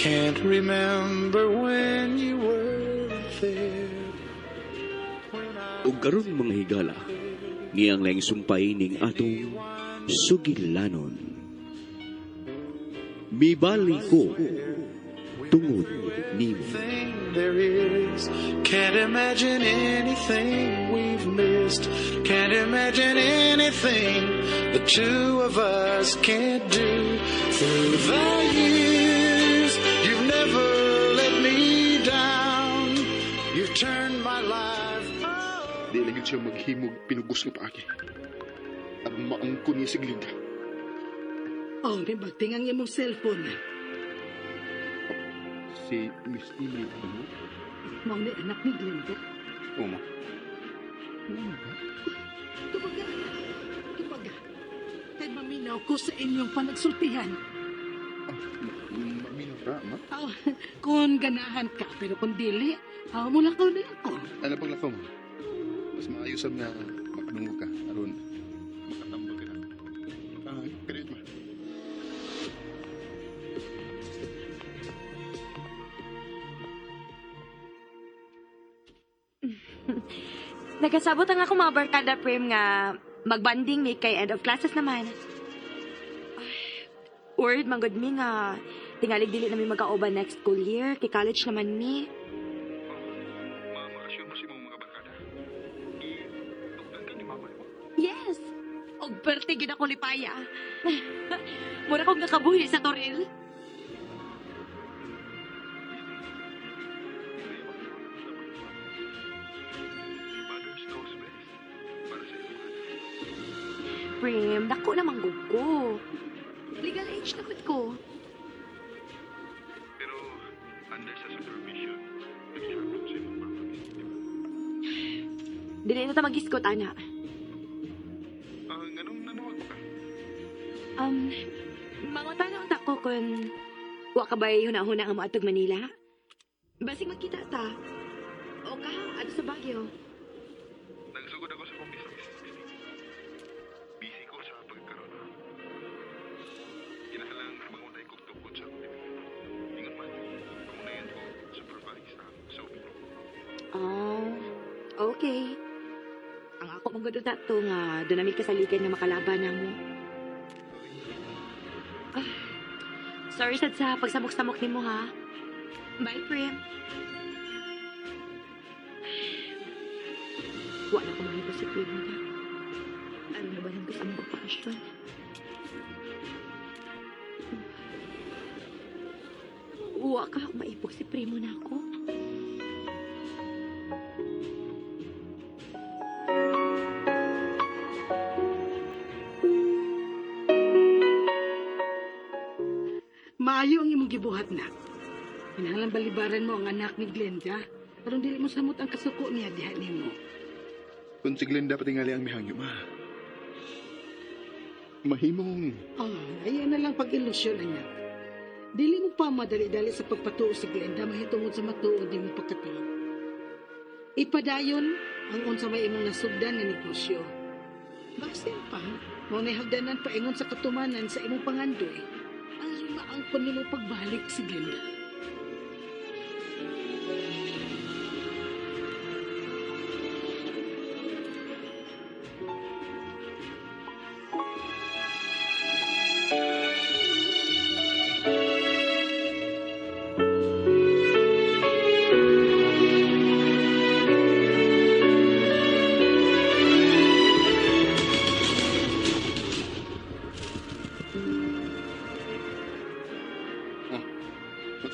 Can't remember when you were there. Ug karon mga higala, niyang laing sumpay ning atong sugilanon. Mibali ko tungod nimo. There is. Can't imagine anything we've missed. Can't imagine anything the two of us can't do. Through the years, you've never let me down. You've turned my life. Di lang siya maghimog pinugos nga paagi. Aron maangko niya si Glinda. Oh, may bagtingang imong cellphone. Si Miss Emily ano? Mao ni anak ni Glenda. Oo, ma. Tubaga. Kay maminaw ko sa inyong panagsultihan. Maminaw ka, ma? Oh, kung ganahan ka, pero kung dili, mula ka na ako. Ano pang lakaw, ma? Mas maayos ang nga makadungog ka. Aron, makatambag ka na. Kanit, ma. Nagasabot ang ako mga barkada, Prim, nga magbanding mi kay end of classes naman. Word, manggod mi nga tingalig dili na mi magka-oban next school year. Kay college naman mi. Makasyon mo si mga barkada. I-tugtang ka ni mama mo. Yes! Og perte gid ako lipaya. Mura kong nakabuhi sa Toril. Prim, dako na manggod ko. Legal age na ko. Pero, under sa supervision, nag-iarap sa imong pamilya. Dili na ta mag-iskot, ana. Ganun nanawag ka? Mangutanong ta ko kung wa ka ba'y huna-huna ang maatog Manila? Basig magkita ta. O ka, ato sa Baguio. Nagsugod ako sa kumpisa. Busy ko sa pagkaroon. Kinahalang mangunay kong tungkol sa kumpisa. Ingat man, pangunayan ko supervise sa ubi. Okay. Ang ako mong gado to nga dunamit kasalikan nga makalaban na mo. Sorry sad sa pagsamok-samok ni mo, ha? Bye, Prim. Wala ko mahito si Prim na. Ano na ba nang gusto mong bakasyon? Wa ka maipog si Primo na ako. Maayo ang imong gibuhat na. Kinahanglan balibaran mo ang anak ni Glenda. Aron dili mo samot ang kasuko niya diha nimo. Kung si Glinda patingali ang mihangyo, ma. Mahimong... Ayan na lang pag-ilusyon niya. Dili mo pa madali-dali sa pagpatuo si Glenda mahitungod sa matuod di mo pagkatuo. Ipadayon ang unsa may imong nasugdan nga negosyo. Basin pa, mo nay hagdanan paingon sa katumanan sa imong pangandoy. Ang maangkon nimo pagbalik si Glenda.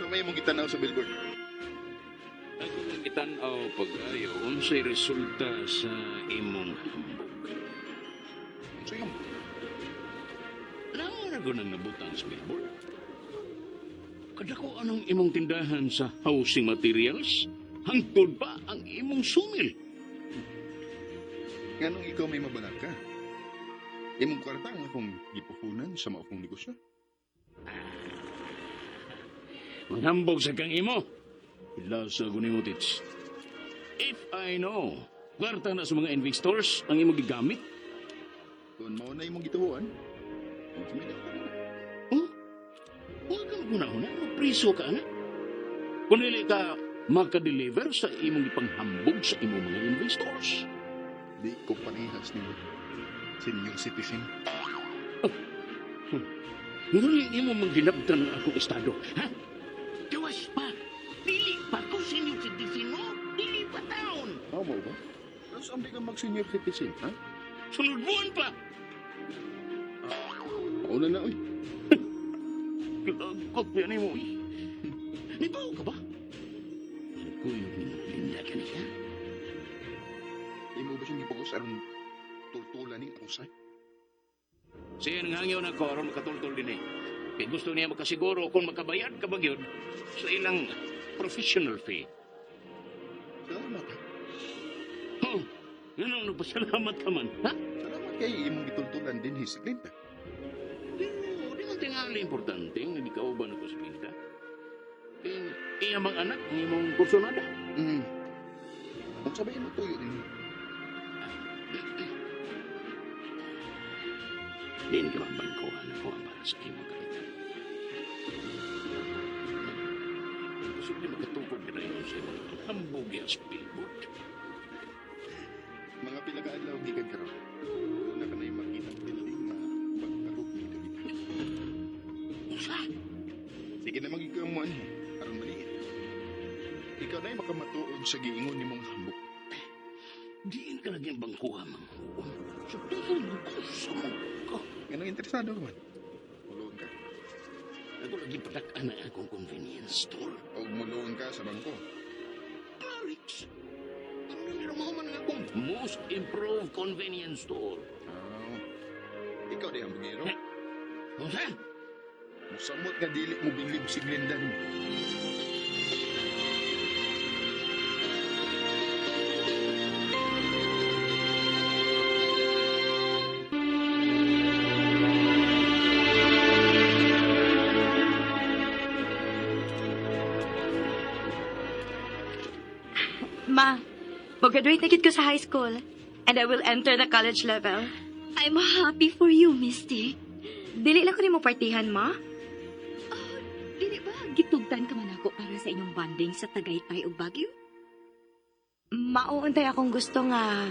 May mong gitanaw sa billboard. Ako nang itanaw pag-ayo unsay resulta sa imong hambog. So yun. Naman ako nang nabutang sa billboard. Kadako anong imong tindahan sa housing materials? Hangtod pa ang imong sumil. Nganong ikaw may mabanag ka? Imong kwarta ang akong gipuhunan sa mao kong negosyo. Manghambog sa kang imo. Ila sa guning utits. If I know, kwarta na sa mga investors ang imong gigamit. Kung mao na imong gituhuan, kung sumida ka na. Oh? Huwag kang Una-una, magpriso ka na. Kung dili ka maka-deliver sa imong ipanghambog sa imong mga investors. Di ko parehas ni senior citizen. Ngunit imo manghinabtan ng akong estado, ha? Gawas pa. Dili pa ko senior citizen mo. Dili pa taon. Tama ba? Tapos ang di ka mag-senior citizen, ha? Sunod buwan pa. Mauna na, oy. Kagkot pa yan mo, eh. Nibaw ka ba? Ko yung linda ka niya. Di mo ba siyang ipagos aron tultulan ni usay? Siya nang hangyaw na ko, aron makatultol din eh. Kaya gusto niya makasiguro kung makabayad ka ba yun sa ilang professional fee. Salamat, ha? Oh, ganun, nagpasalamat ka man, ha? Salamat kay imong gitultulan din si Glinda. Pero, di man tingali importante, nga di ka ba na ko sa pinta. Iya mang anak, ang imong kursonada. Kung sabihin mo tuyo din, Din ka mabangkuhan ako ang para sa imong kalitan. Sige, magkatukod na rin sa imong hambog yung speedboat. mga pinaka-adlaw gikan karon. Una ka na yung makita ang building na pagkarog ni David. Usa? Sige na magiging mo ano, aron maliit. Ikaw na yung makamatuod sa giingon ni mong hambog. Diin ka lagi ang bangkuhan, mga huon. Sa tingin ko sa mga ka. Ganang interesado ka man. Muloon ka. Ako lagi patakaan na akong convenience store. O muloon ka sa bangko. Clarix! Ano nila man akong most improved convenience store? Ikaw di ang bugero. Usa? Musamot nga dili mo bilib si Glenda ni mo. Ma, mag-graduate na gid ko sa high school. And I will enter the college level. I'm happy for you, Misty. Dili lang ko ni mo partihan, ma. Dili ba gitugtan ka man ako para sa inyong bonding sa Tagaytay ug Baguio? Mauuntay akong gusto nga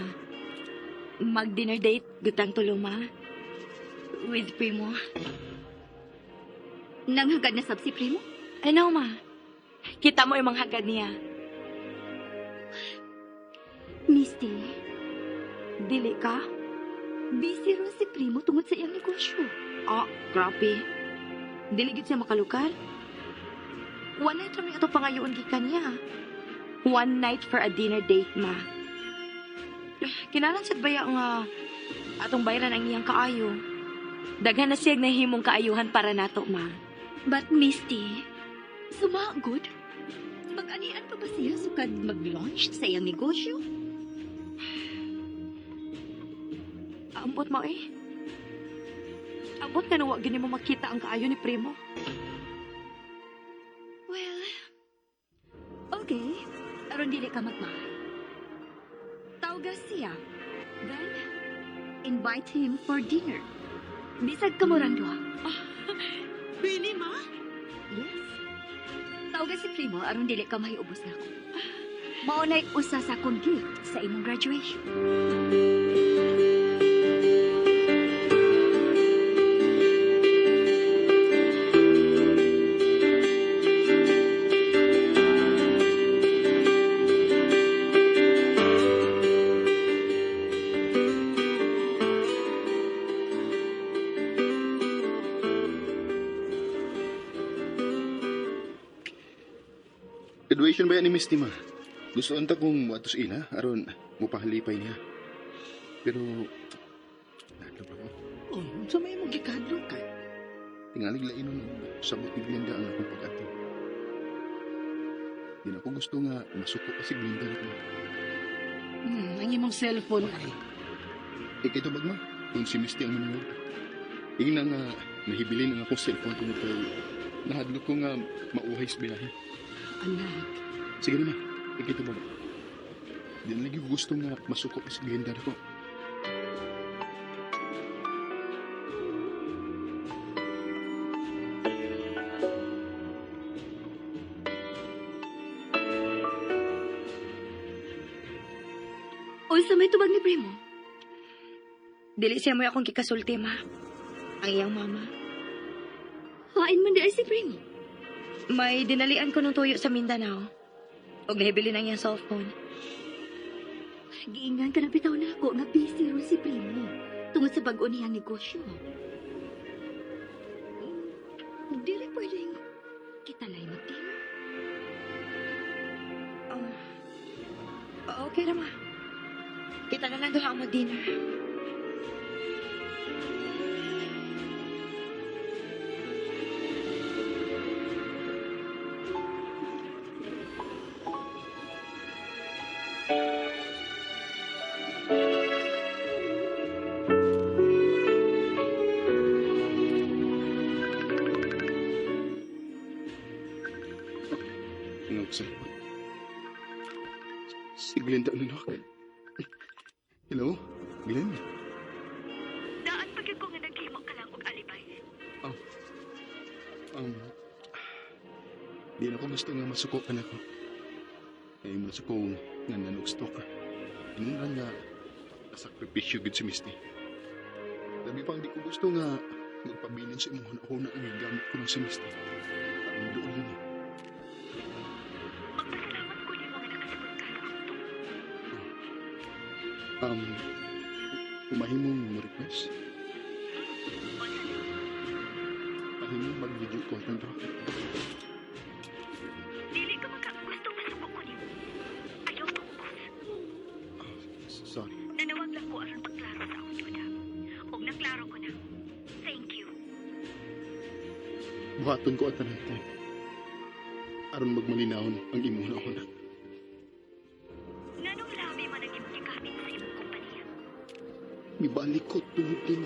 mag-dinner date gutang tulo, ma. With Primo. Nanghagad na sab si Primo? I know, ma. Kita mo yung mga hagad niya. Misty, Dili ka? busy ron si Primo tungod sa iyang negosyo. Ah, grabe. Dili gid siya makalukar. One night kami ato pangayoon gikan niya. One night for a dinner date, ma. Kinalan sa baya nga atong bayaran ang iyang kaayo. Daghan na siyang nahimong kaayuhan para nato, ma. But Misty, sumagod. Mag-anian pa ba siya sukad mag-launch sa iyang negosyo? Ambot mo eh. Ambot ka na wag gini mo makita ang kaayo ni Primo. Well, okay. Aron dili ka magmahal. Tawag siya. Then, invite him for dinner. Bisag ka mo rando. Really, ma? Yes. Tawag si Primo aron dili ka mahiubos na ako. Maunay usa sa akong gift sa imong graduation. Graduation ba yan ni Misty, ma? Gusto anta kong watos ina, aron mupahalipay niya. Pero, nadlo ba ko? Oh, sa may mong gikadlo ka. Tingalig lainon og sabot ni Glenda ang akong pag-ato. Di na ko gusto nga masuko pa si Glenda na. Ang imong cellphone ay. Ikay ito bagma, kung si Misty ang manunod. Ingin na nga nahibilin ang akong cellphone kung ito nahadlo ko nga mauhay sa biyahe. Anak, Sige naman, ikay ito baga. Di na lagi ko gusto nga masuko pa si Glenda na ko. Unsa may tubag ni Primo? Dili siya mo akong gikasulti, ma. Ang iyang mama. Hain man di si Primo. May dinalian ko ng tuyo sa Mindanao. Og nahibili na iyang cellphone. Giingan ka na bitaw na ako nga busy ron si Primo tungod sa bag-o niyang negosyo. Dili pwedeng kita lay mag-dinner. Okay na, ma. Kita na lang doon ako mag-dinner. Ang cellphone. Si Glenda nanak. Hello, Glenn? Daan pagid ko nga naghimo ka lang og alibay. Di na ko gusto nga masuko ka na ko. Kaya masuko nga nanog stalker. Inunan nga sakripisyo gid si Misty. Labi pang di ko gusto nga magpabilin sa imong una ang gigamit ko ng si Misty. Parang doon yun eh. Magpasalamat ko ni mo nga nakasabot ka sa akto. Umahimong mo request? Ahimong mag-video call ng rocket. Dili ka gusto masubok ko nimo. Ayaw ko, boss. Sorry. Nanawag lang ko aron pagklaro sa akong duda. Og naklaro ko na. Thank you. Buhaton ko at tanan time. Aron magmalinawon ang imong nauna. Nganong labi man ang imong gigamit sa imong kompanya? Mibalik ko tungod nimo.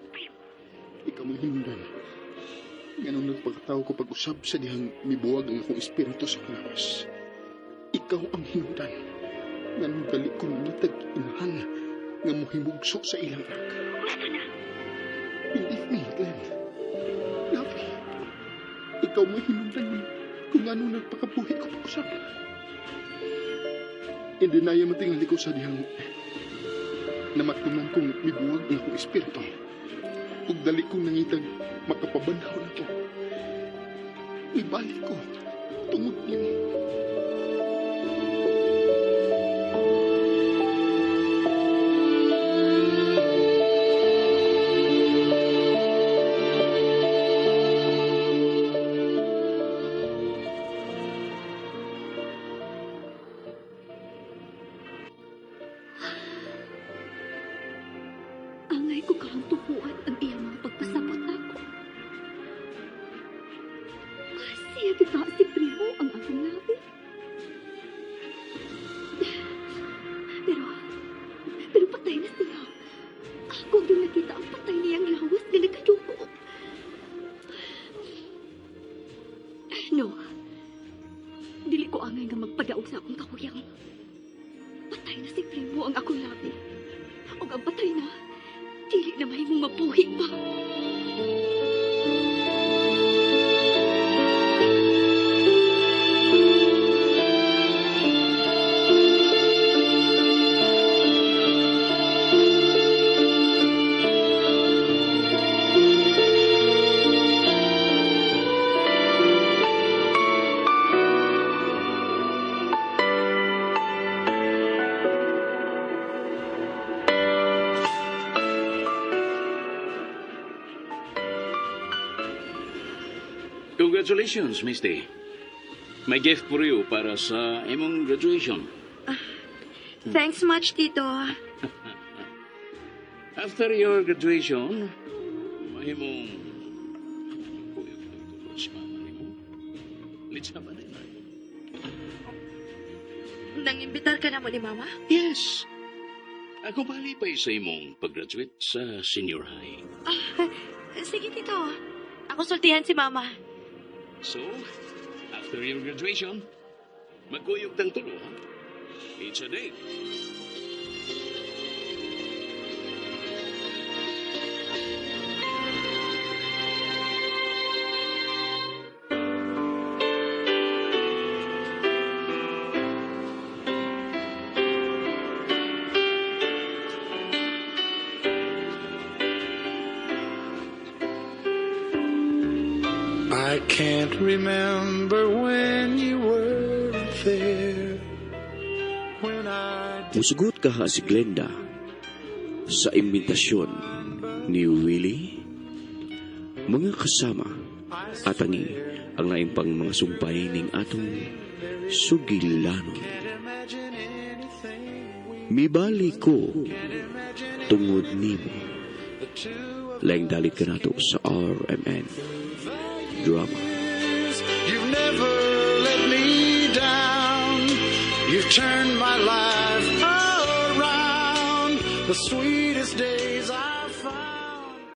Primo, Ikaw mo hinundan. Ganong nagpagkatao ko pag-usab sa dihang mibuwag ang akong espiritu sa kalawas. Ikaw ang hinundan. Ganong dali ko nitag inahan nga mohimugso sa ilang anak. gusto na. Believe me, Glenn. Love you. Ikaw mo hinundan mo kung ano nagpakabuhi ko pag-usap. Hindi na yung matingali ko sa dihang namatunan kong mibuwag ang akong espiritu. Ug dali kong nangitag makapabandaw na to. Ibalik ko tungod nimo. Angay ko karang tupuan ang iyang mga pagpasabot ako. Siya kita si Primo ang akong labi. Pero patay na siya. Ako doon nakita ang patay niyang lawas na nagkadugo. No. Dili ko angay nga magpadaog sa akong kakuyang. Patay na si Primo ang akong labi. O ang patay na, dili na mahimong mabuhi pa. Congratulations, Misty. May gift for you para sa imong graduation. Thanks much, Tito. After your graduation, mahimong kuyog ng tulog si mama nimo. Litsa ba rin? Nangimbitar ka na mo ni Mama? Yes. Ako palipay sa imong pag-graduate sa senior high. Sige, Tito. Ako sultihan si Mama. So, after your graduation, magkuyog ng tulo, ha? It's a date. Can't remember when you were there. When I Musugot ka ha si Glenda sa imbitasyon ni Willie. Mga kasama at ang laing pang mga sumpay ning atong sugilanon. Mibali ko tungod nimo. Laing dalit ka nato sa RMN Drama. You've never let me down. You've turned my life around. The sweetest day